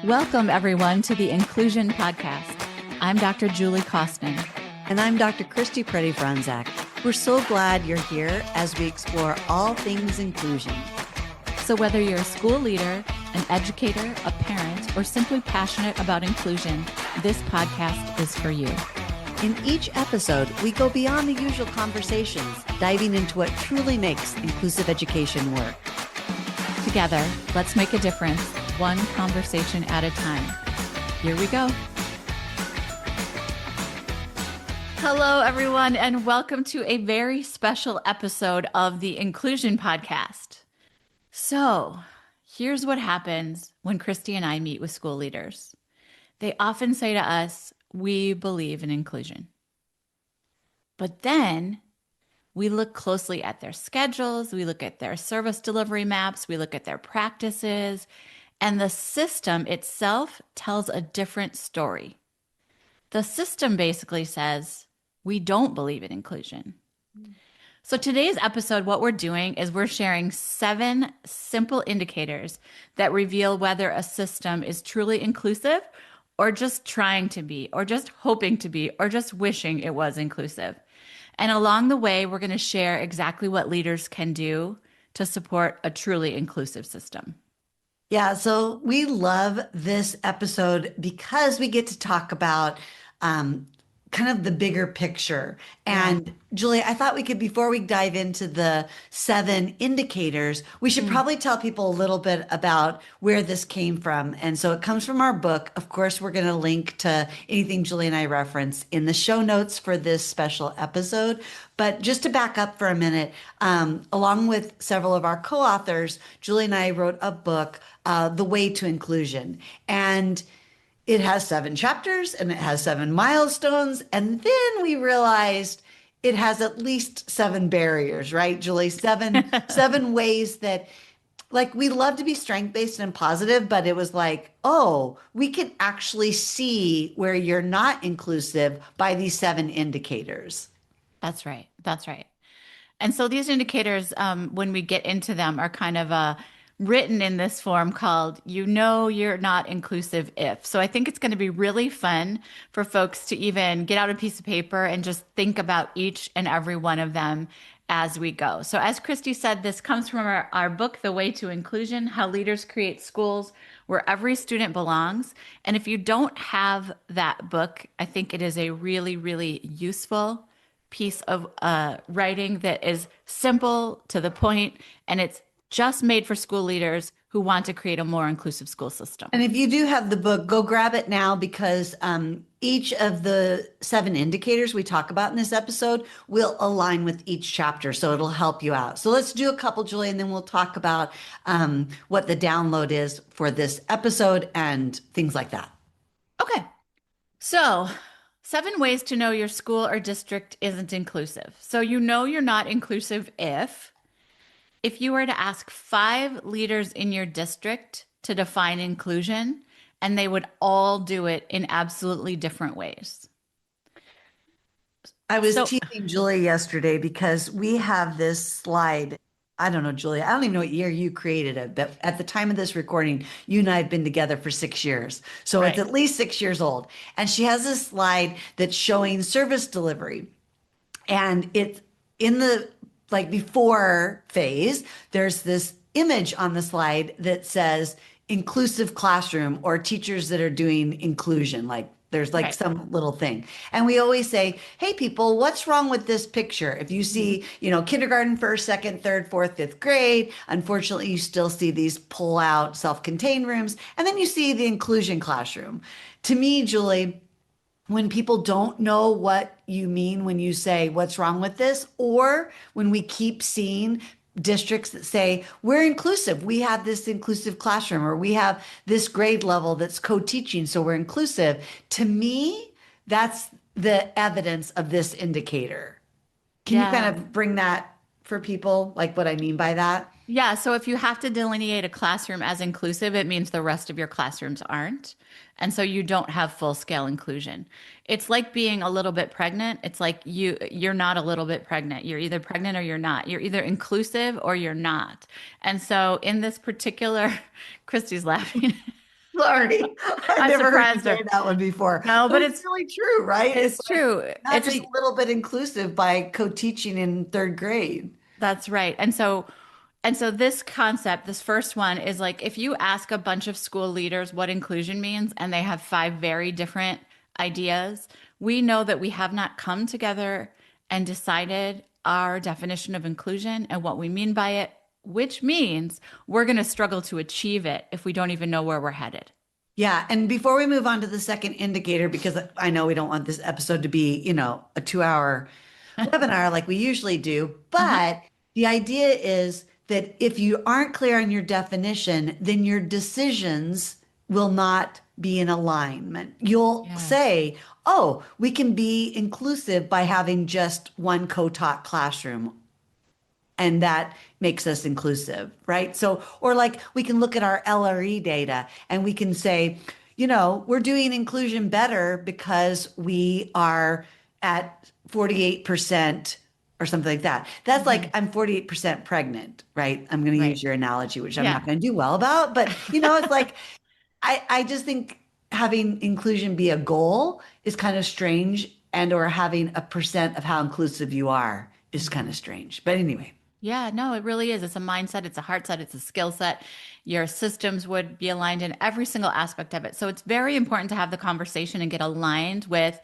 Welcome, everyone, to the Inclusion Podcast. I'm Dr. Julie Kostin. And I'm Dr. Christy Preddy-Franzak. We're so glad you're here as we explore all things inclusion. So whether you're a school leader, an educator, a parent, or simply passionate about inclusion, this podcast is for you. In each episode, we go beyond the usual conversations, diving into what truly makes inclusive education work. Together, let's make a difference, one conversation at a time. Here we go. Hello, everyone, and welcome to a very special episode of the Inclusion Podcast. So, here's what happens when Christy and I meet with school leaders. They often say to us, we believe in inclusion. But then we look closely at their schedules, we look at their service delivery maps, we look at their practices, and the system itself tells a different story. The system basically says, we don't believe in inclusion. So today's episode, what we're doing is we're sharing 7 simple indicators that reveal whether a system is truly inclusive or just trying to be, or just hoping to be, or just wishing it was inclusive. And along the way, we're going to share exactly what leaders can do to support a truly inclusive system. Yeah, so we love this episode because we get to talk about kind of the bigger picture. And Julie, I thought we could, before we dive into the 7 indicators, we should probably tell people a little bit about where this came from. And so it comes from our book. Of course, we're going to link to anything Julie and I reference in the show notes for this special episode. But just to back up for a minute, along with several of our co-authors, Julie and I wrote a book, The Way to Inclusion. And it has 7 chapters and it has 7 milestones. And then we realized it has at least 7 barriers, right, Julie? 7 ways that, like, we love to be strength-based and positive, but it was like, oh, we can actually see where you're not inclusive by these 7 indicators. That's right. That's right. And so these indicators, when we get into them, are kind of written in this form called, you know, you're not inclusive if. So I think it's going to be really fun for folks to even get out a piece of paper and just think about each and every one of them as we go. So as Christy said, this comes from our book, The Way to Inclusion, How Leaders Create Schools Where Every Student Belongs. And if you don't have that book, I think it is a really, really useful piece of writing that is simple, to the point, and it's just made for school leaders who want to create a more inclusive school system. And if you do have the book, go grab it now, because each of the 7 indicators we talk about in this episode will align with each chapter. So it'll help you out. So let's do a couple, Julie, and then we'll talk about what the download is for this episode and things like that. Okay. So 7 ways to know your school or district isn't inclusive. So you know you're not inclusive if you were to ask 5 leaders in your district to define inclusion, and they would all do it in absolutely different ways. I was teasing Julie yesterday because we have this slide. I don't know, Julie, I don't even know what year you created it, but at the time of this recording, you and I have been together for 6 years. So It's at least 6 years old. And she has this slide that's showing service delivery. And it's in the before phase, there's this image on the slide that says inclusive classroom, or teachers that are doing inclusion. There's some little thing. And we always say, hey, people, what's wrong with this picture? If you see, kindergarten, first, second, third, fourth, fifth grade, unfortunately, you still see these pull out self-contained rooms. And then you see the inclusion classroom. To me, Julie, when people don't know what you mean when you say, what's wrong with this? Or when we keep seeing districts that say, we're inclusive, we have this inclusive classroom, or we have this grade level that's co-teaching, so we're inclusive. To me, that's the evidence of this indicator. Can you kind of bring that for people, like what I mean by that? Yeah. So if you have to delineate a classroom as inclusive, it means the rest of your classrooms aren't. And so you don't have full scale inclusion. It's like being a little bit pregnant. It's like you're not a little bit pregnant. You're either pregnant or you're not. You're either inclusive or you're not. And so in this particular, Christy's laughing. Sorry. I've I never heard you surprised say her. that one before. No, But but it's really true, right? It's it's like true. not just a little bit inclusive by co-teaching in third grade. That's right. And so this concept, this first one is like if you ask a bunch of school leaders what inclusion means and they have five very different ideas, we know that we have not come together and decided our definition of inclusion and what we mean by it, which means we're going to struggle to achieve it if we don't even know where we're headed. Yeah, and before we move on to the second indicator, because I know we don't want this episode to be, a 2 hour webinar like we usually do, Uh-huh. but the idea is that if you aren't clear on your definition, then your decisions will not be in alignment. You'll Yes. say, oh, we can be inclusive by having just one co-taught classroom and that makes us inclusive, right? So, or like we can look at our LRE data and we can say, we're doing inclusion better because we are at 48% or something like that. That's like Mhm. I'm 48% pregnant, right? I'm going to Right. use your analogy, which I'm Yeah. not going to do well about, but it's like I just think having inclusion be a goal is kind of strange, and or having a percent of how inclusive you are is kind Mhm. of strange. But anyway. Yeah, no, it really is. It's a mindset, it's a heart set, it's a skill set. Your systems would be aligned in every single aspect of it. So it's very important to have the conversation and get aligned with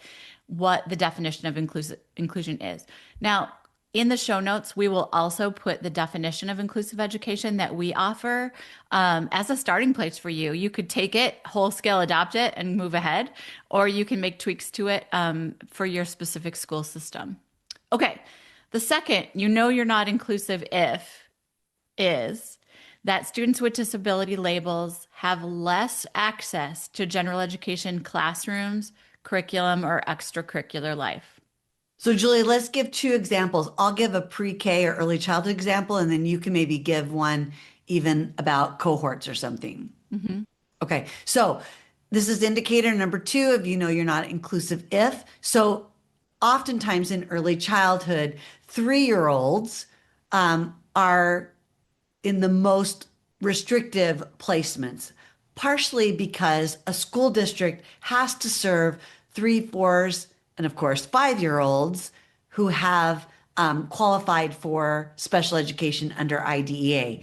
what the definition of inclusion is. Now, in the show notes, we will also put the definition of inclusive education that we offer as a starting place for you. You could take it, whole scale adopt it, and move ahead, or you can make tweaks to it for your specific school system. Okay. The second, you're not inclusive if is that students with disability labels have less access to general education classrooms, curriculum, or extracurricular life. So, Julie, let's give two examples. I'll give a pre-K or early childhood example, and then you can maybe give one even about cohorts or something. Hmm. Okay. So, this is indicator number two of you're not inclusive if. So, oftentimes in early childhood, 3-year-olds are in the most restrictive placements, partially because a school district has to serve three, fours, and of course, 5-year-olds who have qualified for special education under IDEA.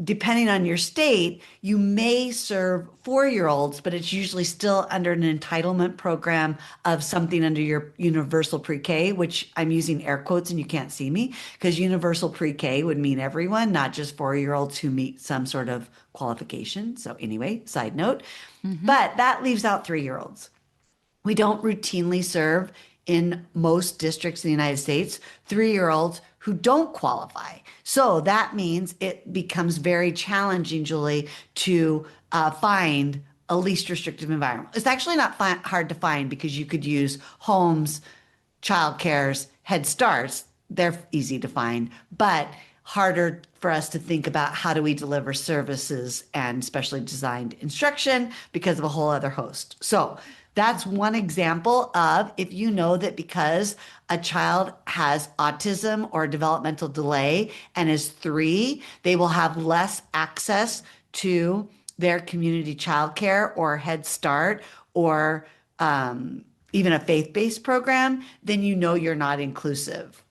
Depending on your state, you may serve 4-year-olds, but it's usually still under an entitlement program of something under your universal pre-K, which I'm using air quotes and you can't see me because universal pre-K would mean everyone, not just 4-year-olds who meet some sort of qualification. So anyway, side note, Hmm. but that leaves out 3-year-olds. We don't routinely serve in most districts in the United States 3-year-olds who don't qualify. So that means it becomes very challenging, Julie, to find a least restrictive environment. It's actually not hard to find because you could use homes, childcares, Head Starts. They're easy to find, but harder for us to think about how do we deliver services and specially designed instruction because of a whole other host. So that's one example of if you know that because a child has autism or developmental delay and is 3, they will have less access to their community childcare or Head Start or even a faith-based program, then you're not inclusive.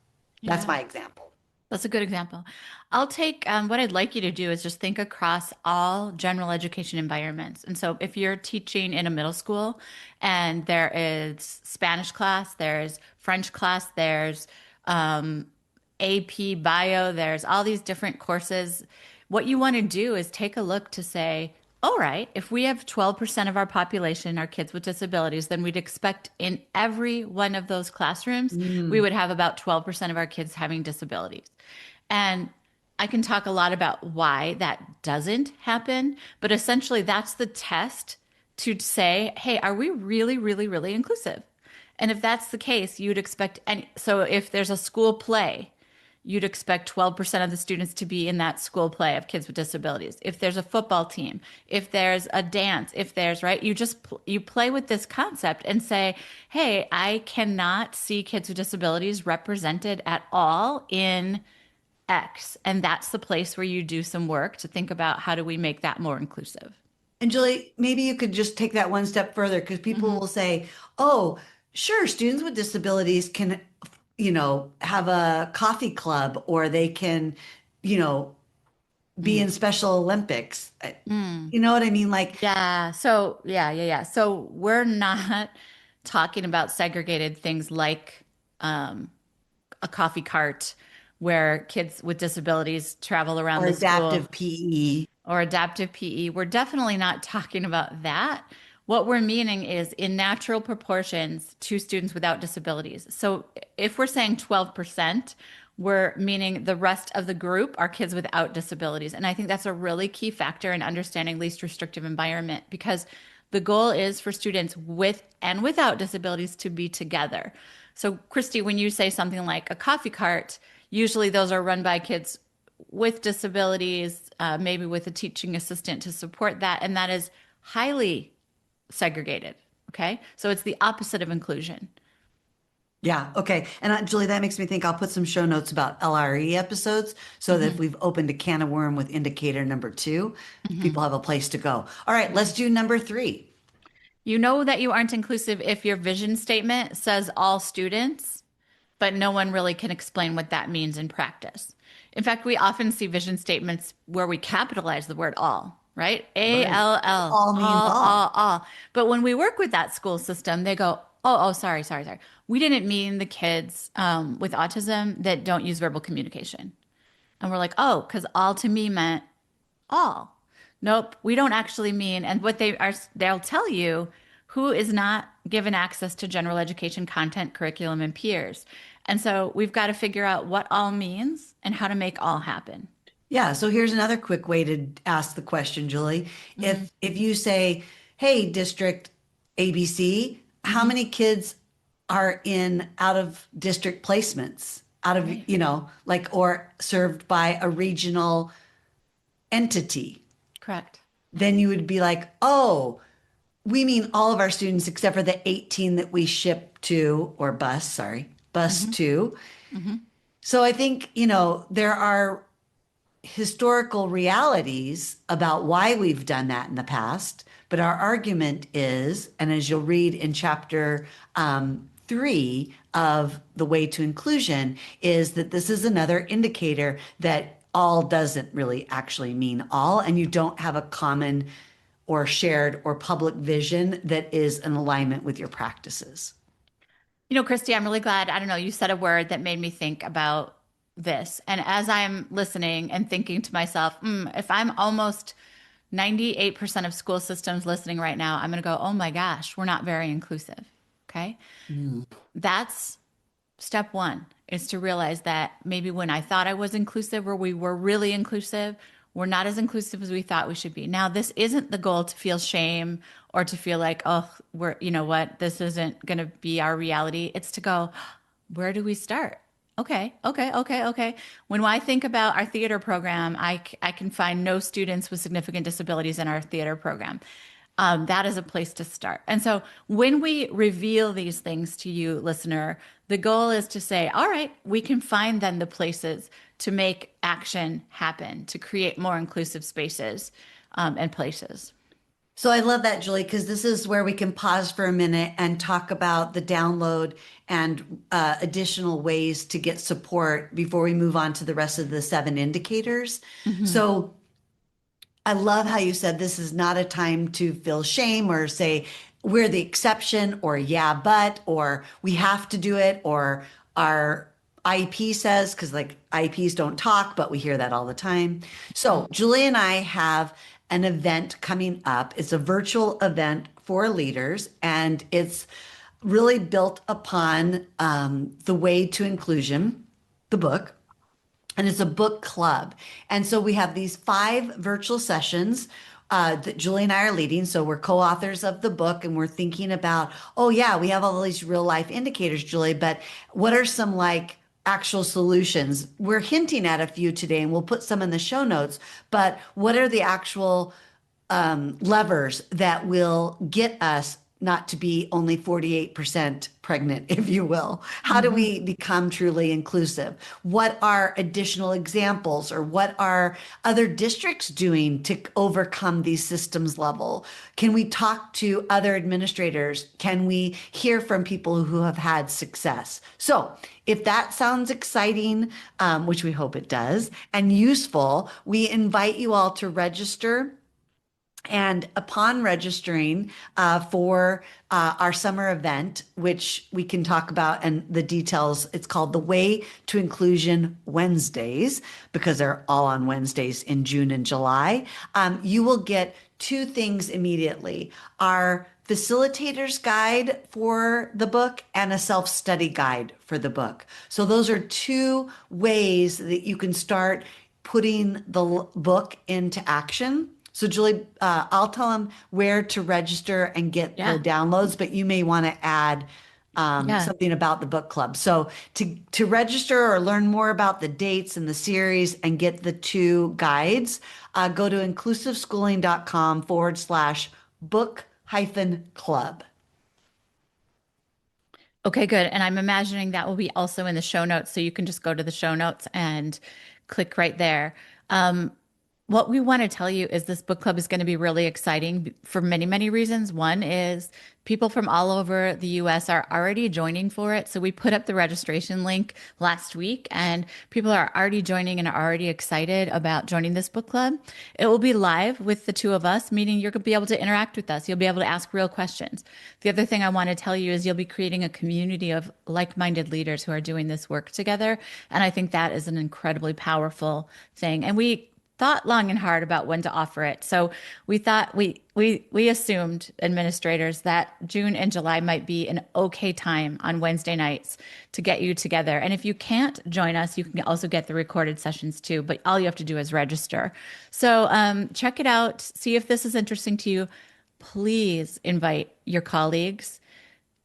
That's Yeah. my example. That's a good example. I'll take what I'd like you to do is just think across all general education environments. And so if you're teaching in a middle school and there is Spanish class, there's French class, there's AP bio, there's all these different courses. What you want to do is take a look to say, all right, if we have 12% of our population are kids with disabilities, then we'd expect in every one of those classrooms, we Mm. would have about 12% of our kids having disabilities. And I can talk a lot about why that doesn't happen, but essentially that's the test to say, hey, are we really, really, really inclusive? And if that's the case, you'd expect any. So if there's a school play, you'd expect 12% of the students to be in that school play of kids with disabilities. If there's a football team, if there's a dance, if there's, right, you play with this concept and say, hey, I cannot see kids with disabilities represented at all in X. And that's the place where you do some work to think about how do we make that more inclusive. And Julie, maybe you could just take that one step further because people Hmm. will say, oh, sure, students with disabilities can, have a coffee club or they can, you know, be Mm. in Special Olympics. Mm. You know what I mean? Like, Yeah. So, yeah. So, we're not talking about segregated things like um, a coffee cart where kids with disabilities travel around or the school adaptive PE. or adaptive PE. We're definitely not talking about that. What we're meaning is in natural proportions to students without disabilities. So if we're saying 12%, we're meaning the rest of the group are kids without disabilities. And I think that's a really key factor in understanding least restrictive environment because the goal is for students with and without disabilities to be together. So, Christy, when you say something like a coffee cart, usually those are run by kids with disabilities, maybe with a teaching assistant to support that. And that is highly segregated. Okay. So it's the opposite of inclusion. Yeah. Okay. And Julie, that makes me think I'll put some show notes about LRE episodes so that if Hmm. we've opened a can of worm with indicator number two, Hmm. people have a place to go. All right. Let's do number three. You know that you aren't inclusive if your vision statement says all students, but no one really can explain what that means in practice. In fact, we often see vision statements where we capitalize the word all, right? A Right. L L, All means all. all. But when we work with that school system, they go, sorry. We didn't mean the kids with autism that don't use verbal communication. And we're like, oh, because all to me meant all. Nope, we don't actually mean, and what they'll tell you who is not given access to general education content, curriculum, and peers. And so we've got to figure out what all means and how to make all happen. Yeah, so here's another quick way to ask the question, Julie. Hmm. If you say, "Hey, District ABC, how Hmm. many kids are in out of district placements, out of, Right. like or served by a regional entity?" Correct. Then you would be like, "Oh, we mean all of our students except for the 18 that we ship to or bus, sorry, bus Hmm. to." Hmm. So I think, there are historical realities about why we've done that in the past. But our argument is, and as you'll read in chapter 3 of The Way to Inclusion, is that this is another indicator that all doesn't really actually mean all, and you don't have a common or shared or public vision that is in alignment with your practices. You know, Christy, I'm really glad. I don't know, you said a word that made me think about this. And as I'm listening and thinking to myself, if I'm almost 98% of school systems listening right now, I'm going to go, oh my gosh, we're not very inclusive. Okay. Mm. That's step one is to realize that maybe when I thought I was inclusive or we were really inclusive, we're not as inclusive as we thought we should be. Now, this isn't the goal to feel shame or to feel like, oh, you know what, this isn't going to be our reality. It's to go, where do we start? Okay. When I think about our theater program, I can find no students with significant disabilities in our theater program. That is a place to start. And so when we reveal these things to you, listener, the goal is to say, all right, we can find then the places to make action happen, to create more inclusive spaces and places. So I love that, Julie, because this is where we can pause for a minute and talk about the download and additional ways to get support before we move on to the rest of the 7 indicators. Hmm. So I love how you said this is not a time to feel shame or say we're the exception or yeah, but or we have to do it or our IEP says, because like IEPs don't talk, but we hear that all the time. So Julie and I have an event coming up. It's a virtual event for leaders, and it's really built upon The Way to Inclusion, the book, and it's a book club. And so we have these 5 virtual sessions that Julie and I are leading. So we're co-authors of the book, and we're thinking about, oh yeah, we have all these real life indicators, Julie, but what are some like actual solutions? We're hinting at a few today, and we'll put some in the show notes. But what are the actual levers that will get us not to be only 48% pregnant, if you will? How do Mhm. we become truly inclusive? What are additional examples, or what are other districts doing to overcome these systems level? Can we talk to other administrators? Can we hear from people who have had success? So, if that sounds exciting, which we hope it does, and useful, we invite you all to register. And upon registering for our summer event, which we can talk about and the details, it's called the Way to Inclusion Wednesdays, because they're all on Wednesdays in June and July. You will get two things immediately: our facilitator's guide for the book and a self-study guide for the book. So those are two ways that you can start putting the book into action. So Julie, I'll tell them where to register and get the Yeah. downloads, but you may want to add Yeah. something about the book club. So to register or learn more about the dates and the series and get the two guides, go to inclusiveschooling.com/book hyphen club. Okay, good. And I'm imagining that will be also in the show notes. So you can just go to the show notes and click right there. Um, what we want to tell you is this book club is going to be really exciting for many, many reasons. One is people from all over the US are already joining for it. So we put up the registration link last week, and people are already joining and are already excited about joining this book club. It will be live with the two of us, meaning you're going to be able to interact with us. You'll be able to ask real questions. The other thing I want to tell you is you'll be creating a community of like-minded leaders who are doing this work together. And I think that is an incredibly powerful thing. And we thought long and hard about when to offer it. So we thought we assumed, administrators, that June and July might be an okay time on Wednesday nights to get you together. And if you can't join us, you can also get the recorded sessions too. But all you have to do is register. So check it out. See if this is interesting to you. Please invite your colleagues.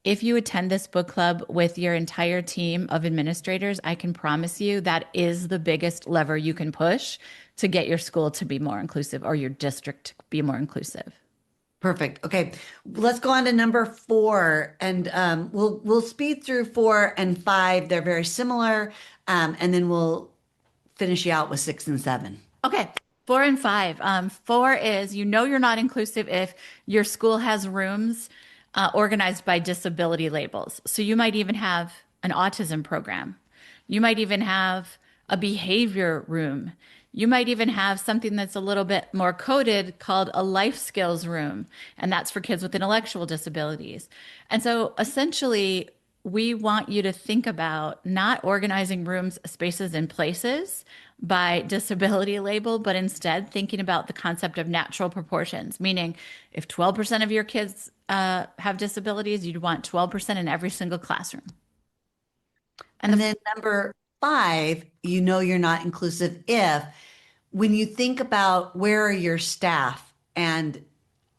If you attend this book club with your entire team of administrators, I can promise you that is the biggest lever you can push to get your school to be more inclusive, or your district to be more inclusive. Perfect. Okay, let's go on to number four, and we'll speed through 4 and 5. They're very similar, and then we'll finish you out with 6 and 7. Okay, 4 and 5. Four is, you're not inclusive if your school has rooms organized by disability labels. So you might even have an autism program. You might even have a behavior room. You might even have something that's a little bit more coded called a life skills room, and that's for kids with intellectual disabilities. And so essentially, we want you to think about not organizing rooms, spaces, and places by disability label, but instead thinking about the concept of natural proportions, meaning if 12% of your kids have disabilities, you'd want 12% in every single classroom. And And the then number 5, you're not inclusive if, when you think about where are your staff, and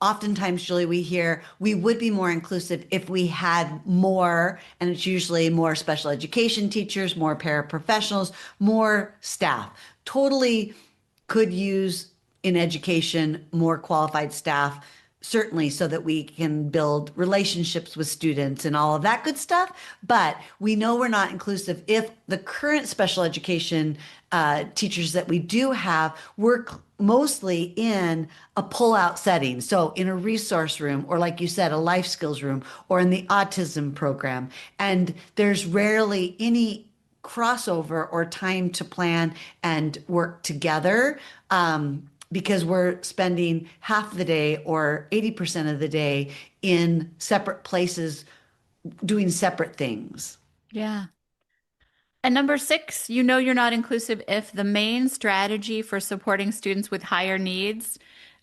oftentimes, Julie, we hear we would be more inclusive if we had more, and it's usually more special education teachers, more paraprofessionals, more staff. Totally could use in education more qualified staff, certainly, so that we can build relationships with students and all of that good stuff. But we know we're not inclusive if the current special education teachers that we do have work mostly in a pull-out setting. So in a resource room, or like you said, a life skills room, or in the autism program. And there's rarely any crossover or time to plan and work together, because we're spending half the day or 80% of the day in separate places doing separate things. Yeah. And number 6, you're not inclusive if the main strategy for supporting students with higher needs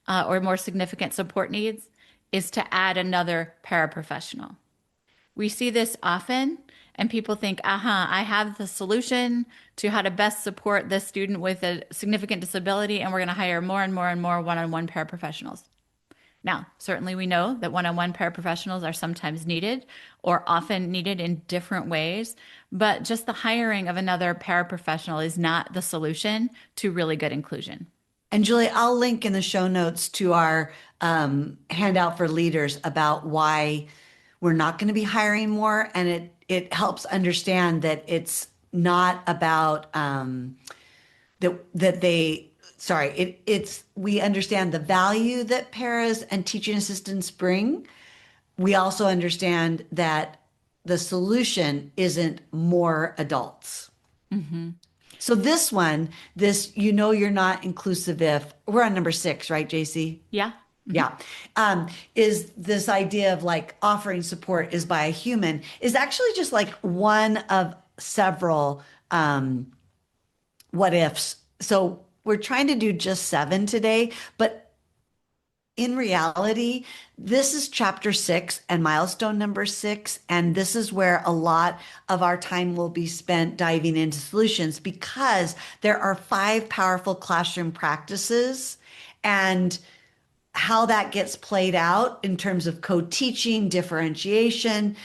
or more significant support needs is to add another paraprofessional. We see this often, and people think, I have the solution to how to best support this student with a significant disability, and we're going to hire more and more and more one-on-one paraprofessionals. Now, certainly we know that one-on-one paraprofessionals are sometimes needed, or often needed in different ways, but just the hiring of another paraprofessional is not the solution to really good inclusion. And Julie, I'll link in the show notes to our handout for leaders about why we're not going to be hiring more. And it helps understand that it's not about that they sorry, we understand the value that paras and teaching assistants bring. We also understand that the solution isn't more adults. So this one, you're not inclusive if we're on number 6, right, JC? Yeah. Yeah. Is this idea of like offering support is by a human is actually just like one of several what ifs. So we're trying to do just 7 today, but in reality, this is chapter 6 and milestone number 6. And this is where a lot of our time will be spent diving into solutions because there are 5 powerful classroom practices and how that gets played out in terms of co-teaching, differentiation,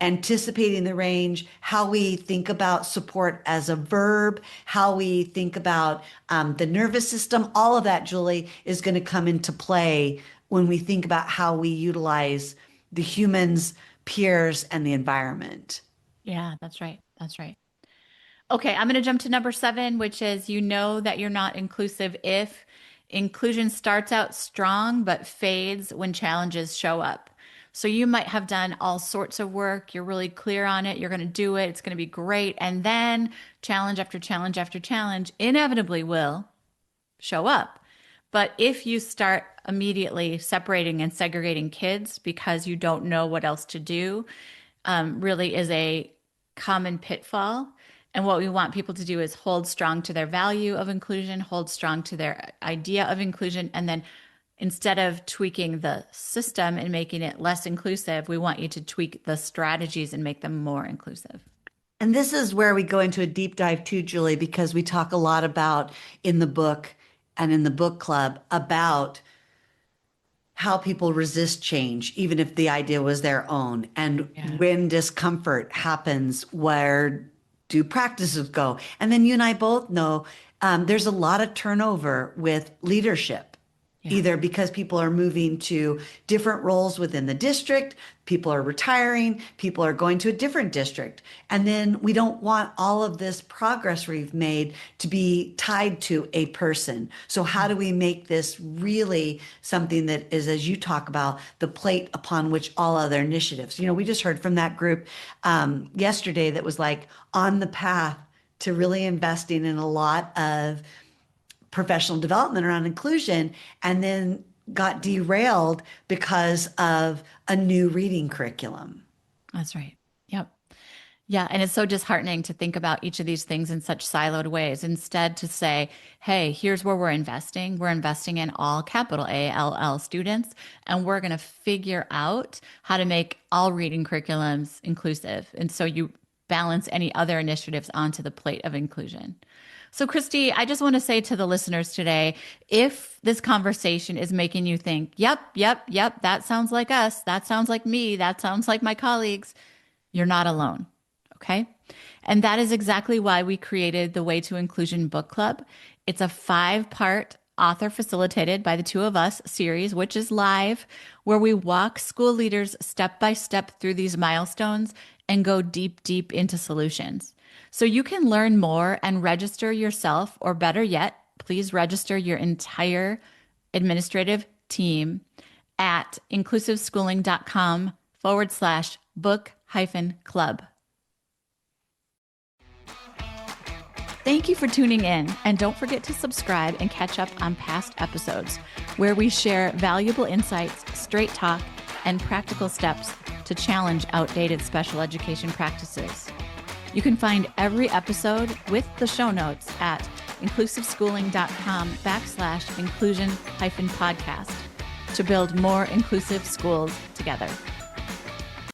anticipating the range, how we think about support as a verb, how we think about the nervous system, all of that, Julie, is going to come into play when we think about how we utilize the humans, peers, and the environment. Yeah, that's right. That's right. Okay, I'm going to jump to number 7, which is that you're not inclusive if inclusion starts out strong but fades when challenges show up. So you might have done all sorts of work. You're really clear on it. You're going to do it. It's going to be great. And then challenge after challenge after challenge inevitably will show up. But if you start immediately separating and segregating kids because you don't know what else to do, really is a common pitfall. And what we want people to do is hold strong to their value of inclusion, hold strong to their idea of inclusion. And then instead of tweaking the system and making it less inclusive, we want you to tweak the strategies and make them more inclusive. And this is where we go into a deep dive too, Julie, because we talk a lot about in the book and in the book club about how people resist change, even if the idea was their own. And when discomfort happens, where do practices go? And then you and I both know there's a lot of turnover with leadership, either because people are moving to different roles within the district, people are retiring, people are going to a different district. And then we don't want all of this progress we've made to be tied to a person. So how do we make this really something that is, as you talk about, the plate upon which all other initiatives, we just heard from that group yesterday that was like on the path to really investing in a lot of professional development around inclusion, and then got derailed because of a new reading curriculum. That's right. Yep. Yeah. And it's so disheartening to think about each of these things in such siloed ways. Instead, to say, hey, here's where we're investing. We're investing in all capital ALL students, and we're going to figure out how to make all reading curriculums inclusive. And so you balance any other initiatives onto the plate of inclusion. So, Christy, I just want to say to the listeners today, if this conversation is making you think, yep, that sounds like us, that sounds like me, that sounds like my colleagues, you're not alone. Okay. And that is exactly why we created the Way to Inclusion Book Club. It's a 5-part author facilitated by the two of us series, which is live, where we walk school leaders step by step through these milestones and go deep, deep into solutions. So you can learn more and register yourself, or better yet, please register your entire administrative team at inclusiveschooling.com/book-club. Thank you for tuning in, and don't forget to subscribe and catch up on past episodes where we share valuable insights, straight talk, and practical steps to challenge outdated special education practices. You can find every episode with the show notes at inclusiveschooling.com/inclusion-podcast to build more inclusive schools together.